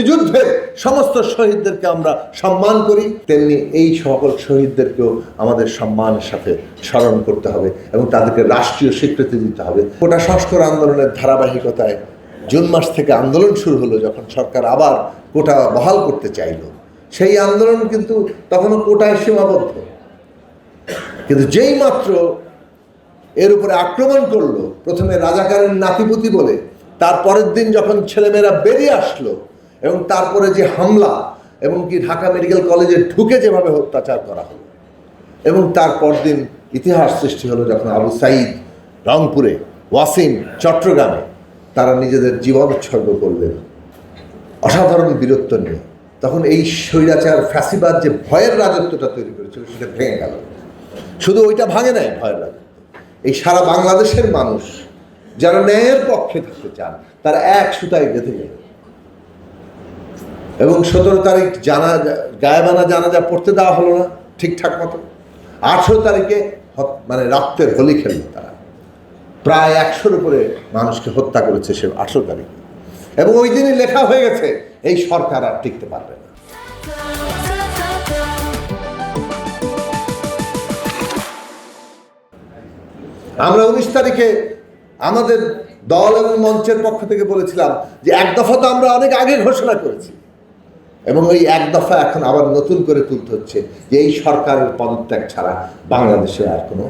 মুক্তিযুদ্ধের সমস্ত শহীদদেরকে আমরা সম্মান করি, তেমনি এই সকল শহীদদেরকেও আমাদের সম্মানের সাথে স্মরণ করতে হবে এবং তাদেরকে রাষ্ট্রীয় স্বীকৃতি দিতে হবে। কোটা সংস্কার আন্দোলনের ধারাবাহিকতায় জুন মাস থেকে আন্দোলন শুরু হলো, যখন সরকার আবার কোটা বহাল করতে চাইল। সেই আন্দোলন কিন্তু তখনও কোটায় সীমাবদ্ধ, কিন্তু যেই মাত্র এর উপরে আক্রমণ করলো, প্রথমে রাজাকারের নাতিপুতি বলে, তারপরের দিন যখন ছেলেমেয়েরা বেরিয়ে আসলো এবং তারপরে যে হামলা এবং কি ঢাকা মেডিকেল কলেজে ঢুকে যেভাবে অত্যাচার করা হলো, এবং তারপর দিন ইতিহাস সৃষ্টি হলো যখন আবু সাঈদ রংপুরে, ওয়াসিম চট্টগ্রামে তারা নিজেদের জীবন উৎসর্গ করলেন অসাধারণ বীরত্ব নিয়ে। তখন এই স্বৈরাচার ফ্যাসিবাদ যে ভয়ের রাজত্বটা তৈরি করেছিল সেটা ভেঙে গেল। শুধু ওইটা ভাঙে নাই ভয়ের রাজত্ব, এই সারা বাংলাদেশের মানুষ যারা ন্যায়ের পক্ষে থাকতে চান তারা এক সুতায় গেঁথে গেল। এবং 17 তারিখ গায়েবানা জানাজা পড়তে দেওয়া হলো না ঠিকঠাক মতো। 18 তারিখে মানে রাত্রের হোলি খেললো তারা, প্রায় 100-র উপরে মানুষকে হত্যা করেছে সে 18 তারিখে। এবং ওই দিনই লেখা হয়ে গেছে এই সরকার আর টিকতে পারবে না। আমরা 19 তারিখে আমাদের দল এবং মঞ্চের পক্ষ থেকে বলেছিলাম যে এক দফা তো আমরা অনেক আগে ঘোষণা করেছি, এবং ওই এক দফা এখন আবার নতুন করে তুলতে হচ্ছে যে এই সরকারের পদত্যাগ ছাড়া বাংলাদেশে আর কোনো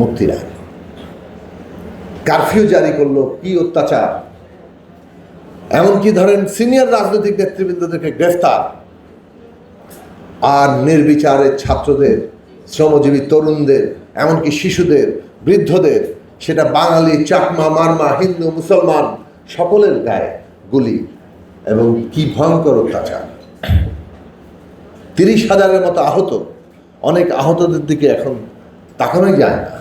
মুক্তি নাই। কারফিউ জারি করলো, কি অত্যাচার! এমনকি ধরেন সিনিয়র রাজনৈতিক নেতৃবৃন্দদেরকে গ্রেফতার, আর নির্বিচারে ছাত্রদের, শ্রমজীবী তরুণদের, এমনকি শিশুদের, বৃদ্ধদের, সেটা বাঙালি, চাকমা, মারমা, হিন্দু, মুসলমান সকলের গায়ে গুলি, এবং কি ভয়ঙ্কর অত্যাচার! 30,000-এর মতো আহত। অনেক আহতদের দিকে এখন তাকানোই যায় না,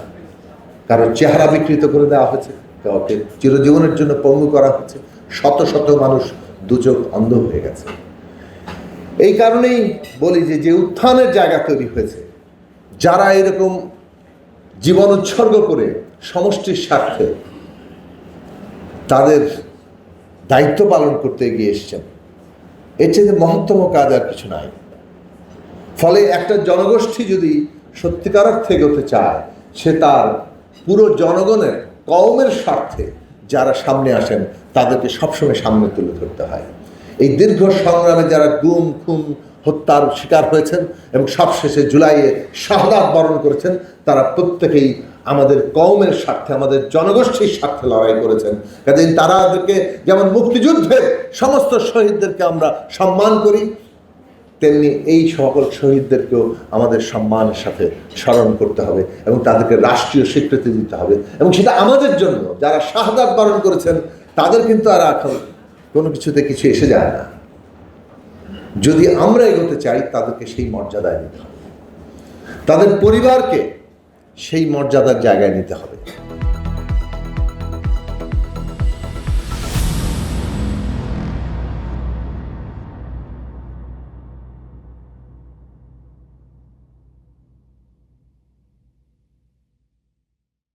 কারণ চেহারা বিকৃত করে দেওয়া হয়েছে, কাউকে চিরজীবনের জন্য পঙ্গু করা হচ্ছে, শত শত মানুষ দুচোখ অন্ধ হয়ে গেছে। এই কারণেই বলি যে উত্থানের জায়গা তৈরি হয়েছে, যারা এরকম জীবন উৎসর্গ করে সমষ্টির স্বার্থে তাদের দায়িত্ব পালন করতে এগিয়ে এসছেন, এর চেয়ে মহত্তম কাজ আর কিছু নাই। ফলে একটা জনগোষ্ঠী যদি সত্যিকার অর্থে এগোতে চায়, সে তার পুরো জনগণের, কওমের স্বার্থে যারা সামনে আসেন তাদেরকে সবসময় সামনে তুলে ধরতে হয়। এই দীর্ঘ সংগ্রামে যারা গুম, খুন, হত্যার শিকার হয়েছেন এবং সবশেষে জুলাইয়ে শাহাদাত বরণ করেছেন, তারা প্রত্যেকেই আমাদের কওমের স্বার্থে, আমাদের জনগোষ্ঠীর স্বার্থে লড়াই করেছেন। কাজেই তাদেরকে যেমন মুক্তিযুদ্ধের সমস্ত শহীদদেরকে আমরা সম্মান করি, তেমনি এই সকল শহীদদেরকেও আমাদের সম্মানের সাথে স্মরণ করতে হবে এবং তাদেরকে রাষ্ট্রীয় স্বীকৃতি দিতে হবে। এবং সেটা আমাদের জন্য, যারা শাহাদাত বরণ করেছেন তাদের কিন্তু আর এখন কোনো কিছুতে কিছু এসে যায় না। যদি আমরা এগোতে চাই তাদেরকে সেই মর্যাদায় নিতে হবে, তাদের পরিবারকে সেই মর্যাদার জায়গায় নিতে হবে।